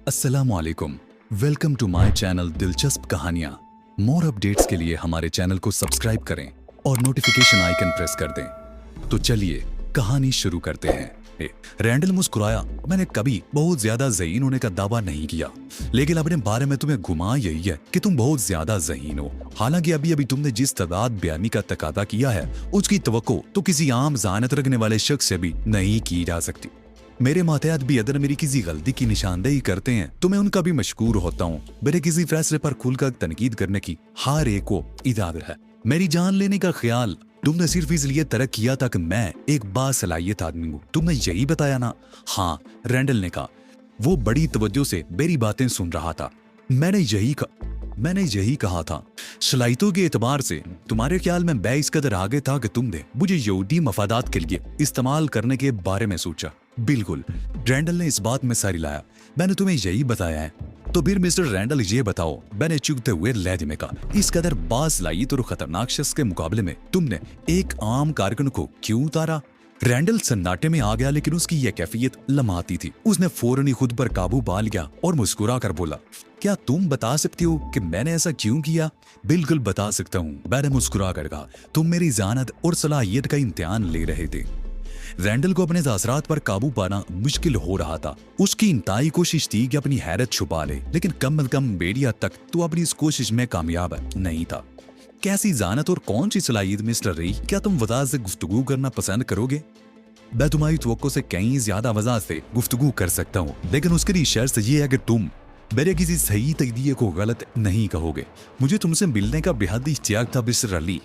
अस्सलामुअलैकुम। Welcome to my channel दिलचस्प कहानियाँ। मोर अपडेट्स के लिए हमारे चैनल को सब्सक्राइब करें और नोटिफिकेशन आइकन प्रेस कर दें। तो चलिए कहानी शुरू करते हैं। रैंडल मुस्कुराया। मैंने कभी बहुत ज्यादा ज़हीन होने का दावा नहीं किया, लेकिन अपने बारे में तुम्हें गुमान यही है कि तुम बहुत ज्यादा ज़हीन हो। हालांकि अभी अभी तुमने जिस तादाद बयानी का तकादा किया है उसकी तवक्को तो किसी आम ज़हानत रखने वाले शख्स से भी नहीं की जा सकती। मेरे मातहत भी अगर मेरी किसी गलती की निशानदेही करते हैं तो मैं उनका भी मशकूर होता हूँ। मेरे किसी फैसले पर खुलकर तनकीद करने की हर एक को इजाजत है। मेरी जान लेने का ख्याल तुमने सिर्फ इसलिए तरक किया था कि मैं एक बासलाहियत आदमी हूँ। तुमने यही बताया ना? हाँ, रैंडल ने कहा। वो बड़ी तवज्जो से मेरी बातें सुन रहा था। मैंने यही कहा था। सलाहियतों के एतबार से तुम्हारे ख्याल में मैं इस कदर आगे था कि तुमने मुझे यहूदी मफादात के लिए इस्तेमाल करने के बारे में सोचा। बिल्कुल, रैंडल ने इस बात में सारी लाया। मैंने तुम्हें यही बताया है। तो फिर मिस्टर रैंडल ये बताओ, मैंने चुभते हुए लहजे में कहा, इस कदर बासलाहियत और खतरनाक शख्स के मुकाबले में तुमने एक आम कारकुन को क्यों उतारा? रैंडल सन्नाटे में आ गया, लेकिन उसकी यह कैफियत लम्हाती थी। उसने फौरन ही खुद पर काबू पा लिया और मुस्कुरा कर बोला, क्या तुम बता सकती हो कि मैंने ऐसा क्यों किया? बिल्कुल बता सकता हूँ, मैंने मुस्कुरा कर कहा। तुम मेरी जानत और सलाहियत का इम्तिहान ले रहे थे। रैंडल को अपने तासरात पर काबू पाना मुश्किल हो रहा था। उसकी इंतहाई कोशिश थी कि अपनी हैरत छुपा ले, लेकिन कम अज कम बेड़िया तक तो अपनी इस कोशिश में कामयाब नहीं था। कैसी जानत और कौन सी सलाहियत मिस्टर रही? क्या तुम वजह से गुफ्तगू करना पसंद करोगे? मैं तुम्हारी तवक्को से कहीं ज्यादा वजह से गुफ्तगू कर सकता हूँ, लेकिन उसके लिए शर्त यह है कि तुम मेरे किसी सही तजदिये को गलत नहीं कहोगे। मुझे तुमसे मिलने का बेहद इश्तियाक था मिस्टर अली।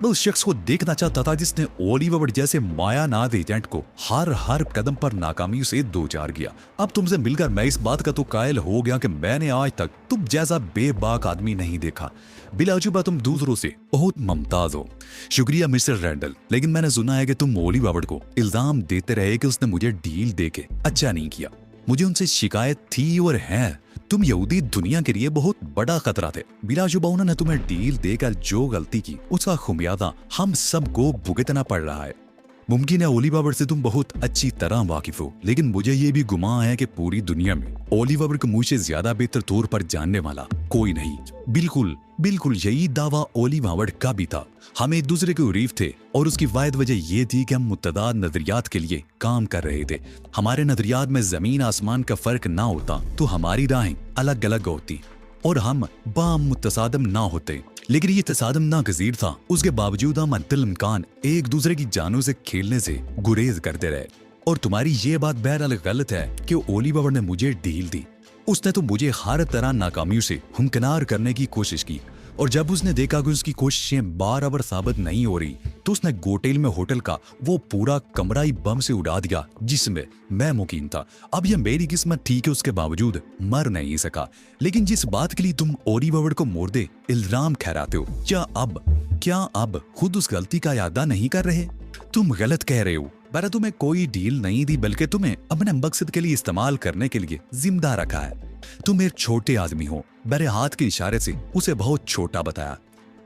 मैं उस शख्स को देखना चाहता था जिसने ओलिवर जैसे मायानाद एजेंट को हर कदम पर नाकामी से दो चार किया। अब तुमसे मिलकर मैं इस बात का तो कायल हो गया कि मैंने आज तक तुम जैसा बेबाक आदमी नहीं देखा। बिलाजुबा तुम दूसरों से बहुत मुमताज हो। शुक्रिया मिस्टर रैंडल, लेकिन मैंने सुना है कि तुम ओलिवर को इल्जाम देते रहे कि उसने मुझे डील देके अच्छा नहीं किया। मुझे उनसे शिकायत थी और है। तुम यहूदी दुनिया के लिए बहुत बड़ा खतरा थे। बिलाशुबा उन्होंने तुम्हें डील देकर जो गलती की उसका खुमियाजा हम सबको भुगतना पड़ रहा है। मुमकिन है ओलिवर से तुम बहुत अच्छी तरह वाकिफ हो, लेकिन मुझे ये भी गुमान है कि पूरी दुनिया में ओलिवर को मुझसे ज्यादा बेहतर तौर पर जानने वाला कोई नहीं। बिल्कुल यही दावा ओलिवर का भी था। हम एक दूसरे के उरीफ थे और उसकी वाहिद वजह यह थी कि हम मुतदाद नजरियात के लिए काम कर रहे थे। हमारे नजरियात में जमीन आसमान का फर्क ना होता तो हमारी राहें अलग अलग होती और हम बामुतसादम ना होते, लेकिन ये तसादम नागजीर था। उसके बावजूद हम अतल-इम्कान एक दूसरे की जानों से खेलने से गुरेज करते रहे। और तुम्हारी ये बात बहरहाल गलत है कि ओलिवर ने मुझे डील दी। उसने तो मुझे हर तरह नाकामियों से हुमकिनार करने की कोशिश की, और जब उसने देखा कि उसकी कोशिशें बार-बार साबित नहीं हो रही तो उसने गोटेल में होटल का वो पूरा कमरा ही बम से उड़ा दिया जिसमें मैं मुकीम था। अब यह मेरी किस्मत थी कि उसके बावजूद मर नहीं सका। लेकिन जिस बात के लिए तुम ओलिवर को मोर्दे इल्जाम ठहराते हो, क्या अब खुद उस गलती का यादा नहीं कर रहे? तुम गलत कह रहे हो। मैंने तुम्हें कोई डील नहीं दी, बल्कि तुम्हें अपने मकसद के लिए इस्तेमाल करने के लिए जिम्मेदार रखा है। तुम एक छोटे आदमी हो। मेरे हाथ के इशारे से उसे बहुत छोटा बताया।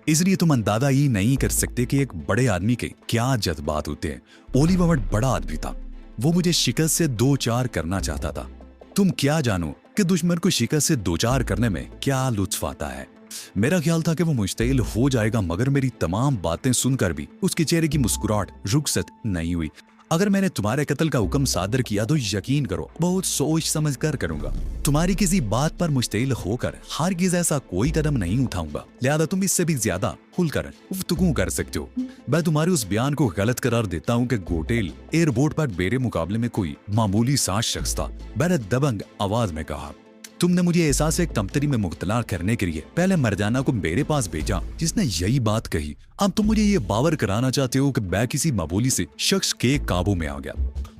इसलिए तुम अंदाजा ही नहीं कर सकते कि एक बड़े आदमी के क्या जज्बात होते हैं। ओलिवर बड़ा आदमी था। वो मुझे शिकस्त से दो चार करना चाहता था। तुम क्या जानो कि दुश्मन को शिकस्त से दो चार करने में क्या लुत्फ आता है। मेरा ख्याल था कि वो मुश्तिल हो जाएगा, मगर मेरी तमाम बातें सुनकर भी उसके चेहरे की मुस्कुराहट रुखसत नहीं हुई। अगर मैंने तुम्हारे कत्ल का हुक्म सादर किया तो यकीन करो बहुत सोच समझ कर करूंगा। तुम्हारी किसी बात पर मुश्तिल होकर हरगिज़ ऐसा कोई कदम नहीं उठाऊंगा। लिहाजा तुम इससे भी ज्यादा खुलकर गुफ्तगू कर सकते हो। मैं तुम्हारे उस बयान को गलत करार देता हूँ कि गोटेल एयरपोर्ट पर मेरे मुकाबले में कोई मामूली सा शख्स था। मैंने दबंग आवाज में कहा, तुमने मुझे एहसास एक कमतरी में मुब्तला करने के लिए पहले मरजाना को मेरे पास भेजा जिसने यही बात कही। अब तुम मुझे ये बावर कराना चाहते हो कि मैं किसी मामूली से शख्स के काबू में आ गया।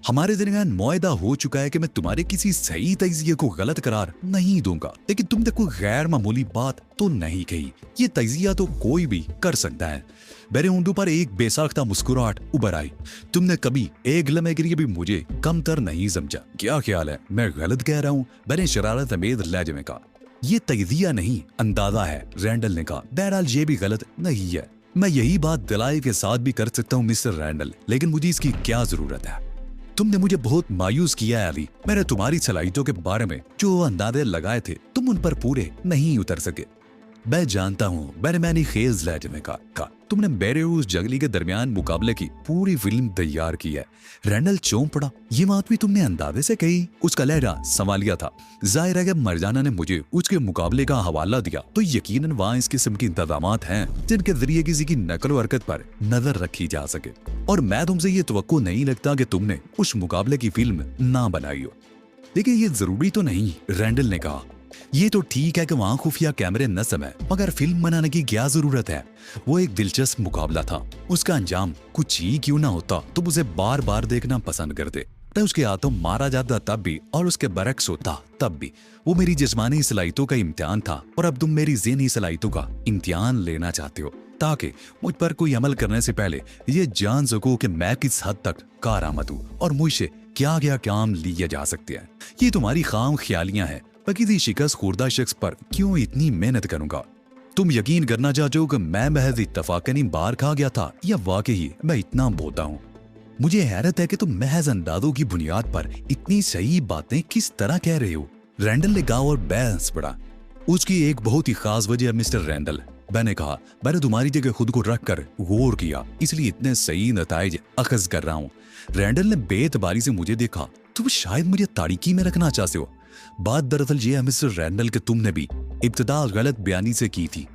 हमारे दरमियान मुआहदा हो चुका है कि मैं तुम्हारे किसी सही तजजिए को गलत करार नहीं दूंगा, लेकिन तुमने कोई गैर मामूली बात तो नहीं कही। ये तजजिया तो कोई भी कर सकता है। मेरे होंठों पर एक बेसाख्ता मुस्कुराहट उभर आई। तुमने कभी एक लम्हे के लिए भी मुझे कमतर नहीं समझा। क्या ख्याल है मैं गलत कह रहा हूँ? मैंने शरारत अमेज लहजे में कहा। ये तजजिया नहीं अंदाजा है, रैंडल ने कहा। बहरहाल ये भी गलत नहीं है। मैं यही बात दलाइल के साथ भी कर सकता हूँ मिस्टर रैंडल, लेकिन मुझे इसकी क्या जरूरत है? तुमने मुझे बहुत मायूस किया है अली। मैंने तुम्हारी सलाहियतों के बारे में जो अंदाजे लगाए थे तुम उन पर पूरे नहीं उतर सके। मैं जानता हूँ, मैंने खेज लहजे में कहा तुमने मेरे उस जंगली के दरमियान मुकाबले की पूरी फिल्म तैयार की है। रैंडल चौंक पड़ा। ये बात भी तुमने अंदाजे से कही? उसका लहजा सवालिया था। जाहिर है कि मरजाना ने मुझे उसके मुकाबले का हवाला दिया तो यकीनन वहाँ इस किस्म के इंतजामात हैं जिनके जरिए किसी की नकल व हरकत पर नजर रखी जा सके। और मैं तुमसे ये तवक्को नहीं लगता कि तुमने उस मुकाबले की फिल्म ना बनाई हो। देखिए ये जरूरी तो नहीं, रैंडल ने कहा। ये तो ठीक है कि वहाँ खुफिया कैमरे नस्म है, मगर फिल्म बनाने की क्या जरूरत है? वो एक दिलचस्प मुकाबला था। उसका अंजाम कुछ ही क्यों ना होता तुम उसे बार बार देखना पसंद करते। तो उसके हाथों मारा जाता तब भी और उसके बरक्स होता तब भी। वो मेरी जिस्मानी सलाहियतों का इम्तिहान था और अब तुम मेरी ज़हनी सलाहियतों का इम्तिहान लेना चाहते हो ताकि मुझ पर कोई अमल करने से पहले ये जान सको कि मैं किस हद तक कारआमद हूँ और मुझसे क्या क्या काम लिए जा सकते हैं। ये तुम्हारी खाम ख्यालियां हैं। मैं किसी शिकस्त खुर्दा शख्स पर क्यों इतनी मेहनत करूंगा? तुम यकीन करना चाहते हो कि मैं महज इत्तफाकनी बार खा गया था या वाकई मैं इतना बोता हूँ? मुझे हैरत है कि तुम महज अंदाजों की बुनियाद पर इतनी सही बातें किस तरह कह रहे हो। रैंडल ने कहा और बहस पड़ा। उसकी एक बहुत ही खास वजह मिस्टर रैंडल, मैंने कहा। मैंने तुम्हारी जगह खुद को रख कर गौर किया, इसलिए इतने सही नताइज अखज कर रहा हूँ। रैंडल ने बेतबारी से मुझे देखा। तुम शायद मुझे तारीकी में रखना चाहते हो। बात दरअसल ये है मिस्टर रैंडल कि तुमने भी इब्तिदा गलत बयानी से की थी।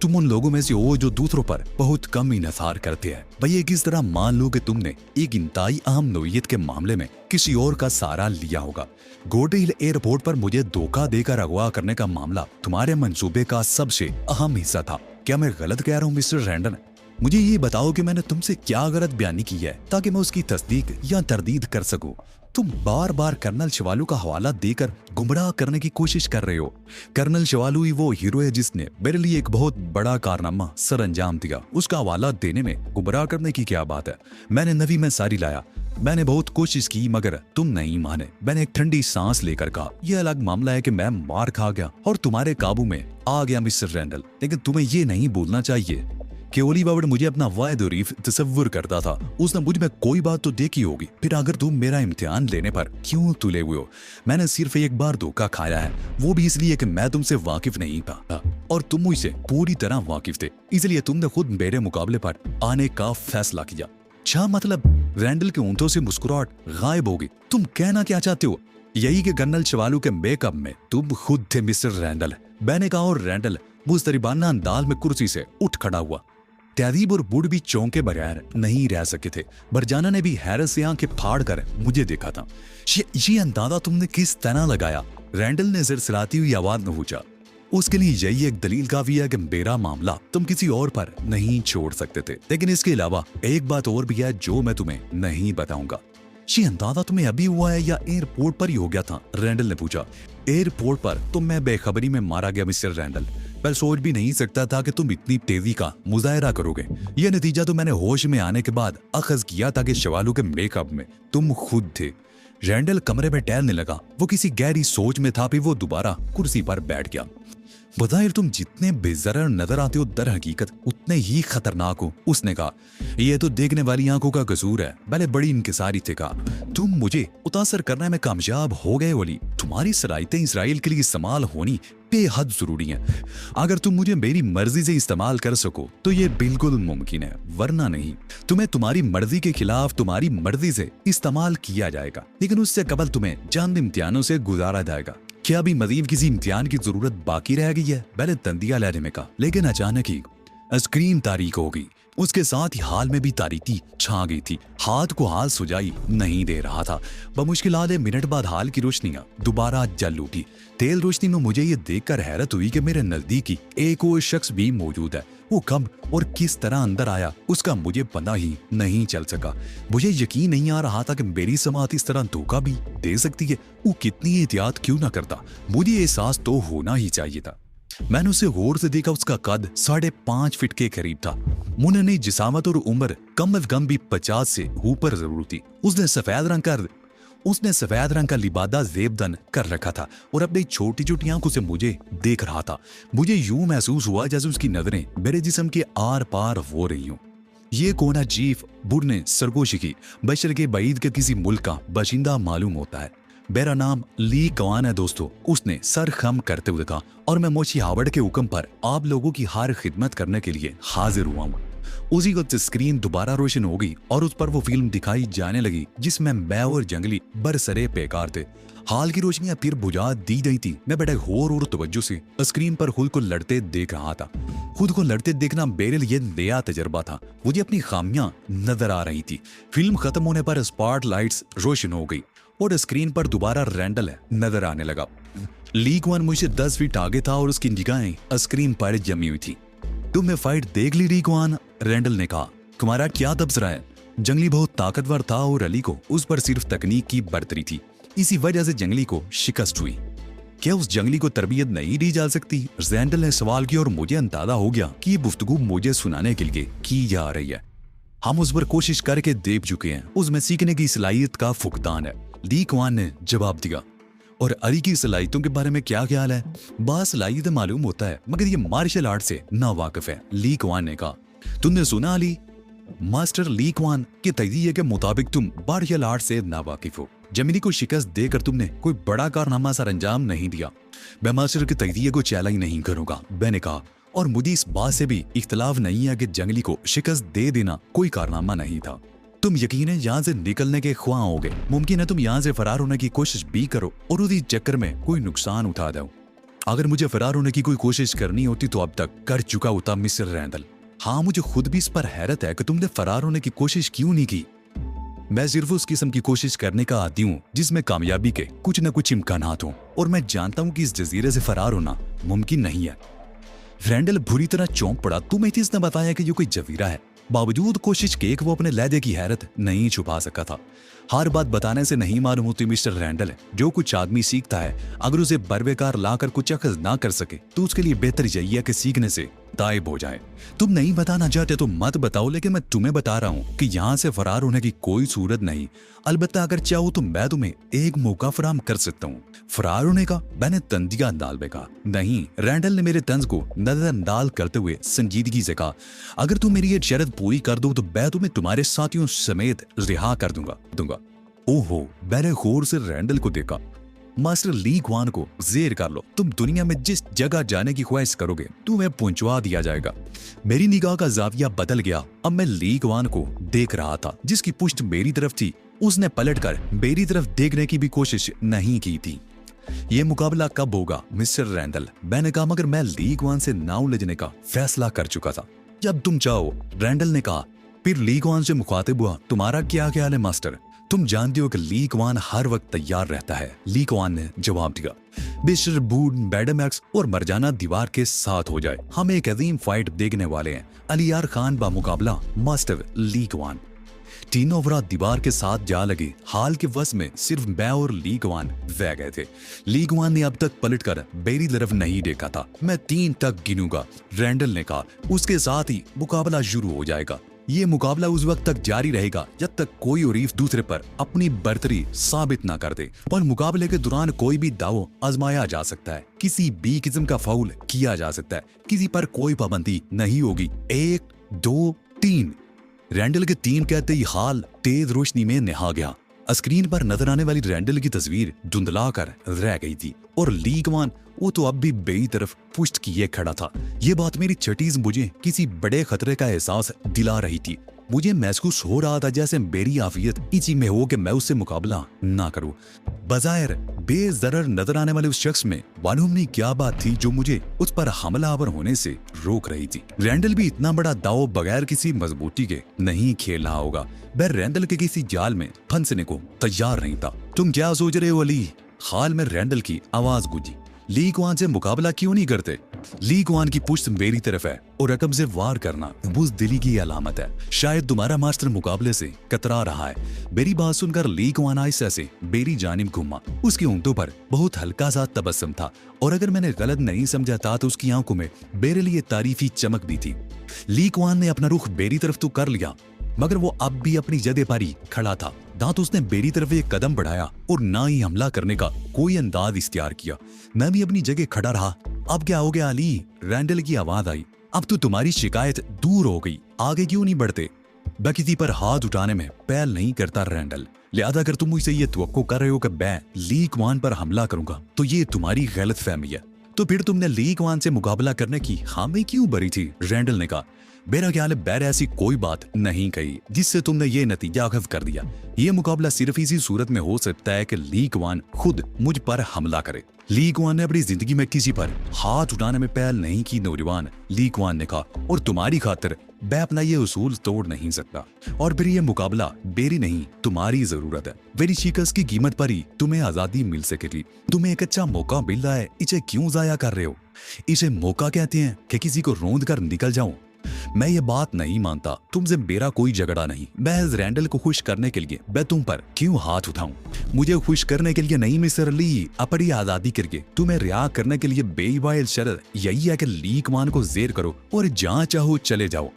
तुम उन लोगों में से हो जो दूसरों पर बहुत कम इन्हिसार करते हैं। भैया किस तरह मान लो कि तुमने एक इंतहाई अहम नौइयत के मामले में किसी और का सहारा लिया होगा। गोडेहिल एयरपोर्ट पर मुझे धोखा देकर अगवा करने का मामला तुम्हारे मंसूबे का सबसे अहम हिस्सा था। क्या मैं गलत कह रहा हूँ मिस्टर रैंडल? मुझे ये बताओ कि मैंने तुमसे क्या गलत बयानी की है ताकि मैं उसकी तस्दीक या तरदीद कर सकूं। तुम बार बार कर्नल शवालू का हवाला देकर गुमराह करने की कोशिश कर रहे हो। कर्नल शवालू ही वो हीरो है जिसने मेरे लिए एक बहुत बड़ा कारनामा सर अंजाम दिया। उसका हवाला देने में गुमराह करने की क्या बात है? मैंने नवी में सारी लाया। मैंने बहुत कोशिश की मगर तुम नहीं माने। मैंने एक ठंडी सांस लेकर कहा यह अलग मामला है कि मैं मार खा गया और तुम्हारे काबू में आ गया मिस्टर रैंडल। लेकिन तुम्हें ये नहीं भूलना चाहिए कि ओली बाबड़ मुझे अपना वाहिद रीफ तसव्वुर करता था। उसने मुझ में कोई बात तो देखी होगी। फिर अगर तुम मेरा इम्तिहान लेने पर क्यों तुले हुए हो? मैंने सिर्फ एक बार धोखा खाया है, वो भी इसलिए कि मैं तुमसे वाकिफ नहीं था और तुम मुझसे पूरी तरह वाकिफ थे। इसलिए तुमने खुद मेरे मुकाबले पर आने का फैसला किया। क्या मतलब? रैंडल के ऊँटों से मुस्कुराहट गायब होगी। तुम कहना क्या चाहते हो? यही कि कर्नल शवालू के मेकअप में तुम खुद थे मिस्टर रैंडल। मैंने कहा और रैंडल मुस्तरिबाना अंदाज में कुर्सी से उठ खड़ा हुआ। तहजीब और बुढ़ भी चौंके बगैर नहीं रह सके थे। बरजाना ने भी हैरत से आंखें फाड़ कर मुझे देखा था। ये अंदाजा तुमने किस तरह लगाया? रैंडल ने सिरसिराती हुई आवाज में पूछा। उसके लिए यही एक दलील काफी है कि मेरा मामला तुम किसी और पर नहीं छोड़ सकते थे। लेकिन इसके अलावा एक बात और भी है जो मैं तुम्हें नहीं बताऊंगा। ये अंदाजा तुम्हें अभी हुआ है या एयरपोर्ट पर ही हो गया था? रैंडल ने पूछा। एयरपोर्ट पर तो मैं बेखबरी में मारा गया मिस्टर रैंडल। मैं सोच भी नहीं सकता था कि तुम इतनी तेजी का मुजाहरा करोगे। यह नतीजा तो मैंने होश में आने के बाद अखज किया था कि शवालू के मेकअप में तुम खुद थे। रैंडल कमरे में टहलने लगा। वो किसी गहरी सोच में था। फिर वो दोबारा कुर्सी पर बैठ गया। बज़ाहिर तुम जितने बेजरर नजर आते हो दर हकीकत उतने ही खतरनाक हो, उसने कहा। यह तो देखने वाली आंखों का कसूर है। मैंने बड़ी इनकिसारी से कहा। तुम मुझे मुतासर करने में कामयाब हो गए वली। तुम्हारी सलाहियतें इसराइल के लिए इस्तेमाल होनी बेहद जरूरी है। अगर तुम मुझे मेरी मर्जी से इस्तेमाल कर सको तो ये बिल्कुल मुमकिन है, वरना नहीं। तुम्हें तुम्हारी मर्जी के खिलाफ तुम्हारी मर्जी से इस्तेमाल किया जाएगा, लेकिन उससे कबल तुम्हें चंद इम्तिहानों से गुजारा जाएगा। क्या अभी मजीद किसी इम्तिहान की जरूरत बाकी रह गई है? मैंने तंदिया लहजे में कहा। लेकिन अचानक ही स्क्रीन तारीक हो गई। उसके साथ ही हाल में भी तारीकी छा गई थी। हाथ को हाल सुझाई नहीं दे रहा था। बमुश्किल आधे मिनट बाद हाल की रोशनियां दोबारा जल उठी। तेल रोशनी में मुझे ये देखकर हैरत हुई कि मेरे नजदीक ही एक और शख्स भी मौजूद है। वो कब और किस तरह अंदर आया उसका मुझे पता ही नहीं चल सका। मुझे यकीन नहीं आ रहा था कि मेरी समात इस तरह धोखा भी दे सकती है। वो कितनी एहतियात क्यों ना करता, मुझे एहसास तो होना ही चाहिए था। मैंने उसे गौर से देखा। उसका कद 5.5 फीट के करीब था। मुनने जिसामत और उम्र कम अज कम भी 50 से ऊपर जरूर थी। उसने सफेद रंग का लिबादा जेबदन कर रखा था और अपनी छोटी छोटी आंखों से मुझे देख रहा था। मुझे यूं महसूस हुआ जैसे उसकी नजरें मेरे जिस्म के आर पार हो रही हूं। ये कौन अजीब बुढ़ ने सरगोशी की। बशर के बईद के किसी मुल्क का बाशिंदा मालूम होता है। मेरा नाम ली कवान है दोस्तों, उसने सर खम करते हुए कहा, और मैं मोची हावड़ के हुक्म पर आप लोगों की हर खिदमत करने के लिए हाजिर हुआ हूँ। उसी वक्त स्क्रीन दोबारा रोशन हो गई और उस पर वो फिल्म दिखाई जाने लगी जिसमें मैं और जंगली बरसरे बेकार थे। हाल की रोशनियां फिर बुझा दी गई थी। मैं बड़े गौर और तवज्जो से स्क्रीन पर खुद को लड़ते देख रहा था। खुद को लड़ते देखना मेरे लिए नया तजर्बा था। मुझे अपनी खामियां नजर आ रही थी। फिल्म खत्म होने पर स्पॉट लाइट्स रोशन हो गई और स्क्रीन पर दोबारा रैंडल नजर आने लगा। ली कवान मुझसे 10 फीट आगे था और उसकी निगाहें स्क्रीन पर जमी हुई थी। तुमने फाइट देख ली ली कवान? रैंडल ने कहा। तुम्हारा क्या तबसरा है? जंगली बहुत ताकतवर था और अली को उस पर सिर्फ तकनीक की बर्तरी थी। इसी वजह से जंगली को शिकस्त हुई। क्या उस जंगली को तरबियत नहीं दी जा सकती? रैंडल ने सवाल किया और मुझे अंदाजा हो गया कि ये गुफ्तगू मुझे सुनाने के लिए की जा रही है। हम उस पर कोशिश करके देख चुके हैं। उसमें सीखने की सलाहियत का फुकदान है। ली कवान ने जवाब दिया। और अली की सलाहियतों के बारे में क्या ख्याल है? बासलाहियत मालूम होता है मगर ये मार्शल आर्ट से नावाकिफ है, ली कवान ने कहा। तुमने सुना अली? मास्टर ली कवान के तजज़िये के मुताबिक तुम मार्शल आर्ट से नावाकिफ हो। जमीनी को शिकस्त देकर तुमने कोई बड़ा कारनामा सर अंजाम नहीं दिया। मैं मास्टर के तजज़िये को चैलेंज नहीं करूंगा, मैंने कहा। और मुझे इस बात से भी इख्तलाफ नहीं है कि जंगली को शिकस्त दे देना कोई कारनामा नहीं था। तुम यकीनन यहाँ से निकलने के ख्वाह होगे। मुमकिन है तुम यहाँ से फरार होने की कोशिश भी करो और उसी चक्कर में कोई नुकसान उठा दो। अगर मुझे फरार होने की कोई कोशिश करनी होती तो अब तक कर चुका होता मिस्टर रैंडल। हाँ, मुझे खुद भी इस पर हैरत है कि तुमने फरार होने की कोशिश क्यों नहीं की। मैं सिर्फ उस किस्म की कोशिश करने का आदी हूँ जिसमें कामयाबी के कुछ न कुछ इम्कानात हों, और मैं जानता हूँ कि इस जजीरे से फरार होना मुमकिन नहीं है। रैंडल बुरी तरह चौंक पड़ा। तुम्हें इसने बताया कि ये कोई जजीरा है। बावजूद कोशिश के वो अपने लहदे की हैरत नहीं छुपा सका था। हर बात बताने से नहीं मालूम होती मिस्टर रैंडल। जो कुछ आदमी सीखता है अगर उसे बरवेकार लाकर कुछ अखज ना कर सके तो उसके लिए बेहतर यही है कि सीखने से गायब हो जाए। तुम नहीं बताना चाहते तो मत बताओ, लेकिन मैं तुम्हें बता रहा हूँ कि यहाँ से फरार होने की कोई सूरत नहीं। अलबत्ता अगर चाहो तो मैं तुम्हें एक मौका फराहम कर सकता हूँ। फरार होने का? मैंने तंदिया अंदाज में कहा। नहीं, रैंडल ने मेरे तंज को नजरअंदाज करते हुए संजीदगी से कहा। अगर तुम मेरी ये शर्त पूरी कर दो तो मैं तुम्हें तुम्हारे साथियों समेत रिहा कर दूंगा। ओहो, मैंने गौर से रैंडल को देखा। मास्टर ली कवान को जेर कर लो। तुम दुनिया में जिस जगह जाने की ख्वाहिश करोगे तुम्हें पहुंचवा दिया जाएगा। मेरी निगाह का जाविया बदल गया। अब मैं ली कवान को देख रहा था जिसकी पुष्ट मेरी तरफ थी। उसने पलटकर मेरी तरफ देखने की भी कोशिश नहीं की थी। ये मुकाबला कब होगा मिस्टर रैंडल? मैंने कहा, मगर मैं ली कवान से ना उलझने का फैसला कर चुका था। जब तुम चाहो, रैंडल ने कहा। फिर ली कवान से मुखातिब हुआ। तुम्हारा क्या ख्याल है मास्टर? तुम जानते हो कि ली कवान हर वक्त तैयार रहता है, ली कवान ने जवाब दिया। मिस्टर बून, मैडम एक्स और मरजाना दीवार के साथ हो जाए। हम एक अजीम फाइट देखने वाले हैं। अलियार खान बा मुकाबला मास्टर ली कवान। तीनों अफराद दीवार के साथ जा लगे। हाल के वस में सिर्फ मैं और ली कवान रह गए थे। ली कवान ने अब तक पलटकर मेरी तरफ नहीं देखा था। मैं 3 तक गिनूंगा, रैंडल ने कहा। उसके साथ ही मुकाबला शुरू हो जाएगा। ये मुकाबला उस वक्त तक जारी रहेगा जब तक कोई हरीफ दूसरे पर अपनी बर्तरी साबित ना कर दे। और मुकाबले के दौरान कोई भी दाव आजमाया जा सकता है। किसी भी किस्म का फाउल किया जा सकता है। किसी पर कोई पाबंदी नहीं होगी। 1, 2, 3। रैंडल के 3 कहते ही हाल तेज रोशनी में नहा गया। स्क्रीन पर नजर आने वाली रैंडल की तस्वीर धुंधला कर रह गई थी और ली कवान वो तो अब भी बेई तरफ पुष्ट किए खड़ा था। ये बात मेरी छटीज मुझे किसी बड़े खतरे का एहसास दिला रही थी। मुझे महसूस हो रहा था जैसे मेरी आफियत इसी में हो कि मैं उससे मुकाबला ना करूं। बज़ाहिर बेज़रर नजर आने वाले उस शख्स में मालूम नहीं क्या बात थी जो मुझे उस पर हमलावर होने से रोक रही थी। रैंडल भी इतना बड़ा दाव बगैर किसी मजबूती के नहीं खेल रहा होगा। मैं रैंडल के किसी जाल में फंसने को तैयार नहीं था। तुम क्या सोच रहे हो अली? हाल में रैंडल की आवाज गूंजी। ली कवान से मुकाबला क्यों नहीं करते? ली कवान की पुष्ट मेरी तरफ है और रकम से वार करना बुज़दिली की अलामत है। शायद तुम्हारा मास्टर मुकाबले से कतरा रहा है। मेरी बात सुनकर ली कवान आहिस्ता से मेरी जानिब घुमा। उसकी ऊँटों पर बहुत हल्का सा तबस्सुम था और अगर मैंने गलत नहीं समझा था तो उसकी आंखों में मेरे लिए तारीफी चमक भी थी। ली कवान ने अपना रुख मेरी तरफ तो कर लिया मगर वो अब भी अपनी जगह पर ही खड़ा था। ना तो उसने मेरी तरफ एक कदम बढ़ाया और ना ही हमला करने का कोई अंदाज इख्तियार किया। मैं भी अपनी जगह खड़ा रहा। अब क्या हो गया अली? रैंडल की आवाज आई। अब तो तुम्हारी शिकायत दूर हो गई, आगे क्यों नहीं बढ़ते? मैं किसी पर हाथ उठाने में पहल नहीं करता रैंडल। लिहाजा अगर तुम मुझसे ये तवक्को कर रहे हो कि मैं ली कुआन पर हमला करूंगा तो ये तुम्हारी गलत फहमी है। तो फिर तुमने ली कुआन से मुकाबला करने की हामी क्यों भरी थी? रैंडल ने कहा। मेरा ख्याल है बैर ऐसी कोई बात नहीं कही जिससे तुमने ये नतीजा अखज़ कर दिया। ये मुकाबला सिर्फ इसी सूरत में हो सकता है कि ली कुआन खुद मुझ पर हमला करे। ली कुआन ने अपनी जिंदगी में किसी पर हाथ उठाने में पहल नहीं की नौजवान, ली कुआन ने कहा, और तुम्हारी खातिर मैं अपना ये उसूल तोड़ नहीं सकता। और फिर ये मुकाबला मेरी नहीं तुम्हारी जरूरत है। मेरी शिकस्त की कीमत पर ही तुम्हें आजादी मिल सकेगी। तुम्हें एक अच्छा मौका मिल रहा है, इसे क्यों जाया कर रहे हो? इसे मौका कहते हैं कि किसी को रोंद कर निकल जाऊं। मैं ये बात नहीं मानता। तुमसे मेरा कोई झगड़ा नहीं। महज रैंडल को खुश करने के लिए मैं तुम पर क्यों हाथ उठाऊं? मुझे खुश करने के लिए नहीं मिस्टर ली, अपनी आजादी करके तुम्हें रिहा करने के लिए बेवाइल शर्त यही है कि ली कुआन को जेर करो और जहां चाहो चले जाओ।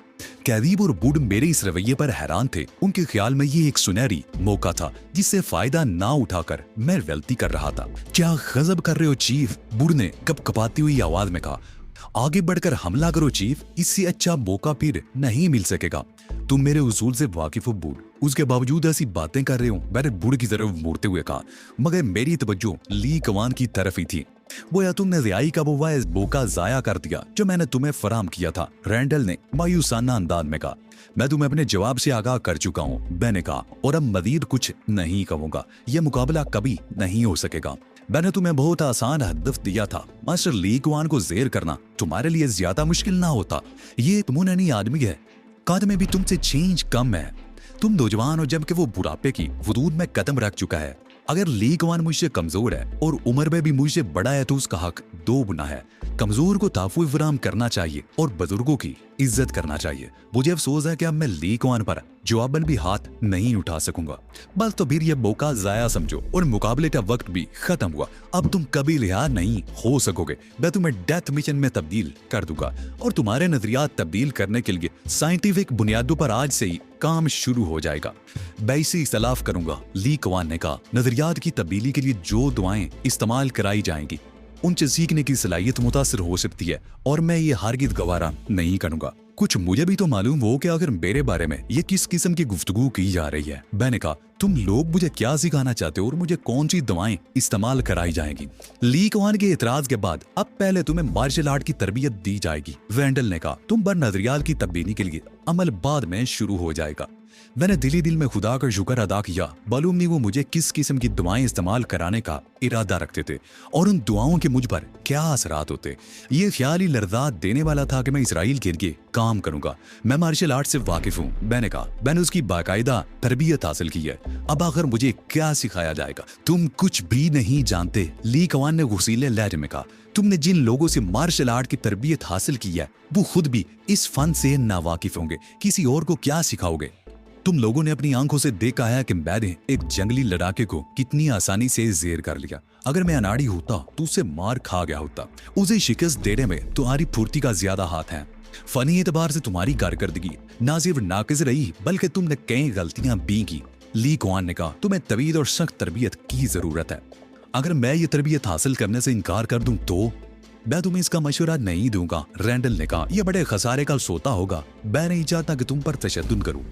कैदीब और बुड मेरे इस रवैये पर हैरान थे। उनके ख्याल में ये एक सुनहरी मौका था जिससे फायदा ना उठाकर मैं गलती कर रहा था। क्या गजब कर रहे हो चीफ? बुड ने कपकपाती हुई आवाज में कहा। आगे बढ़कर हमला करो चीफ, इससे अच्छा मौका फिर नहीं मिल सकेगा। तुम मेरे उसूल से वाकिफ हो बुड, उसके बावजूद ऐसी बातें कर रहे हो। मैंने बुड की तरफ मुड़ते हुए कहा, मगर मेरी तवज्जो ली कुआन की तरफ ही थी। वो या तुमने रिहाई का वो वाइज मौका जाया कर दिया जो मैंने तुम्हें फराहम किया था, रैंडल ने मायूसाना अंदाज में कहा। मैं तुम्हें अपने जवाब से आगाह कर चुका हूँ, मैंने कहा, और अब मजीद कुछ नहीं कहूंगा। यह मुकाबला कभी नहीं हो सकेगा। मैंने तुम्हें बहुत आसान हदफ दिया था। मास्टर ली कुआन को जेर करना तुम्हारे लिए ज्यादा मुश्किल ना होता। ये एक मुनहनी आदमी है, कद में भी तुमसे चेंज कम है। तुम नौजवान हो जबकि वो बुढ़ापे की वजूद में कदम रख चुका है। अगर ली कुआन मुझसे कमजोर है और उम्र में भी मुझसे बड़ा है तो उसका हक दो गुना है। कमजोर को तहफ़्फ़ुज़ फराहम करना चाहिए और बुजुर्गों की इज्जत करना चाहिए। मुझे अफसोस है कि अब मैं ली कुआन पर जवाबन भी हाथ नहीं उठा सकूंगा। बस तो फिर यह मौका जाया समझो और मुकाबले का वक्त भी खत्म हुआ। अब तुम कभी रिहा नहीं हो सकोगे। मैं तुम्हें डेथ मिशन में तब्दील कर दूंगा और तुम्हारे नजरियात तब्दील करने के लिए साइंटिफिक बुनियादों पर आज से ही काम शुरू हो जाएगा। मैं इसे इख्तलाफ करूंगा, ली कुआन ने कहा। नजरियात की तब्दीली के लिए जो दुआएं इस्तेमाल कराई जाएंगी उनसे सीखने की सलाहियत मुतासिर हो सकती है और मैं ये हरगिज़ गवारा नहीं करूंगा। कुछ मुझे भी तो मालूम हो कि अगर मेरे बारे में ये किस किस्म की गुफ्तगू की जा रही है। मैंने कहा, तुम लोग मुझे क्या सिखाना चाहते हो और मुझे कौन सी दवाएं इस्तेमाल कराई जाएंगी? ली कुआन के एतराज के बाद अब पहले तुम्हें मार्शल आर्ट की तरबियत दी जाएगी, रैंडल ने कहा। तुम पर नजरियात की तब्दीली के लिए अमल बाद में शुरू हो जाएगा। मैंने दिली दिल में खुदा का शुक्र अदा किया। मालूम नहीं वो मुझे किस किस्म की दुआएं इस्तेमाल कराने का इरादा रखते थे और उन दुआओं के मुझ पर क्या असरात होते। ये ख्याल ही लर्ज़ात देने वाला था कि मैं इसराइल के लिए काम करूंगा। मैं मार्शल आर्ट से वाकिफ हूँ, मैंने कहा। मैंने उसकी बाकायदा तरबियत हासिल की है। अब आखिर मुझे क्या सिखाया जाएगा? तुम कुछ भी नहीं जानते, ली कुआन ने गुस्सीले लहजे में कहा। तुमने जिन लोगों से मार्शल आर्ट की तरबियत हासिल की है वो खुद भी इस फन से नावाकिफ होंगे। किसी और को क्या सिखाओगे? तुम लोगों ने अपनी आंखों से देखा है कि मैंने एक जंगली लड़ाके को कितनी आसानी से जेर कर लिया। अगर मैं अनाड़ी होता तो उससे मार खा गया होता। उसे शिकस्त देने में तुम्हारी फुर्ती का ज्यादा हाथ है। फनी एतबार से तुम्हारी कारकर्दगी ना सिर्फ नाकिस रही बल्कि तुमने कई गलतियां भी की। ली कुआन ने कहा, तुम्हें तवील और सख्त तरबियत की जरूरत है। अगर मैं ये तरबियत हासिल करने से इनकार कर दूं तो मैं तुम्हें इसका मशवरा नहीं दूंगा, रैंडल ने कहा। यह बड़े खसारे का सोता होगा। मैं नहीं चाहता कि तुम पर तशद्दुद करूं।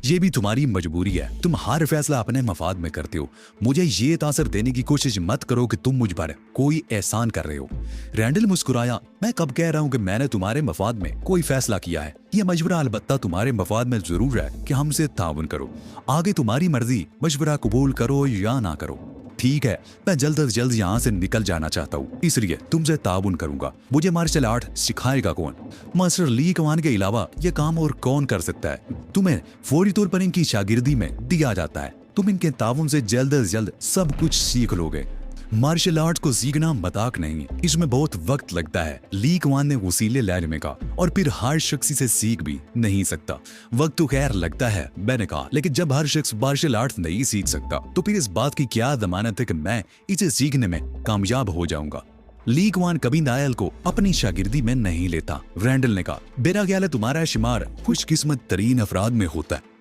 ये भी तुम्हारी मजबूरी है। तुम हर फैसला अपने मफाद में करते हो। मुझे ये तासर देने की कोशिश मत करो कि तुम मुझ पर कोई एहसान कर रहे हो। रैंडल मुस्कुराया। मैं कब कह रहा हूँ कि मैंने तुम्हारे मफाद में कोई फैसला किया है? यह मशवरा अलबत्ता तुम्हारे मफाद में जरूर है कि हमसे ताउन करो। आगे तुम्हारी मर्जी, मशवरा कबूल करो या ना करो। ठीक है, मैं जल्द से जल्द यहाँ से निकल जाना चाहता हूँ, इसलिए तुमसे ताउन करूंगा। मुझे मार्शल आर्ट सिखाएगा कौन? मास्टर ली कुआन के अलावा यह काम और कौन कर सकता है? तुम्हें फौरी तौर पर इनकी शागिर्दी में दिया जाता है। तुम इनके ताउन से जल्द सब कुछ सीख लोगे। मार्शल आर्ट को सीखना मजाक नहीं है, इसमें बहुत वक्त लगता है, ली कुआन ने वसीले लहजे में कहा। और फिर हर शख्स इसे सीख भी नहीं सकता। वक्त तो खैर लगता है, मैंने कहा, लेकिन जब हर शख्स मार्शल आर्ट नहीं सीख सकता तो फिर इस बात की क्या जमानत है कि मैं इसे सीखने में कामयाब हो जाऊंगा? ली कुआन कभी नायल को अपनी शागिर्दी में नहीं लेता, रैंडल ने कहा। मेरा ख्याल है तुम्हारा शुमार खुशकिस्मत तरीन अफराद में होता है।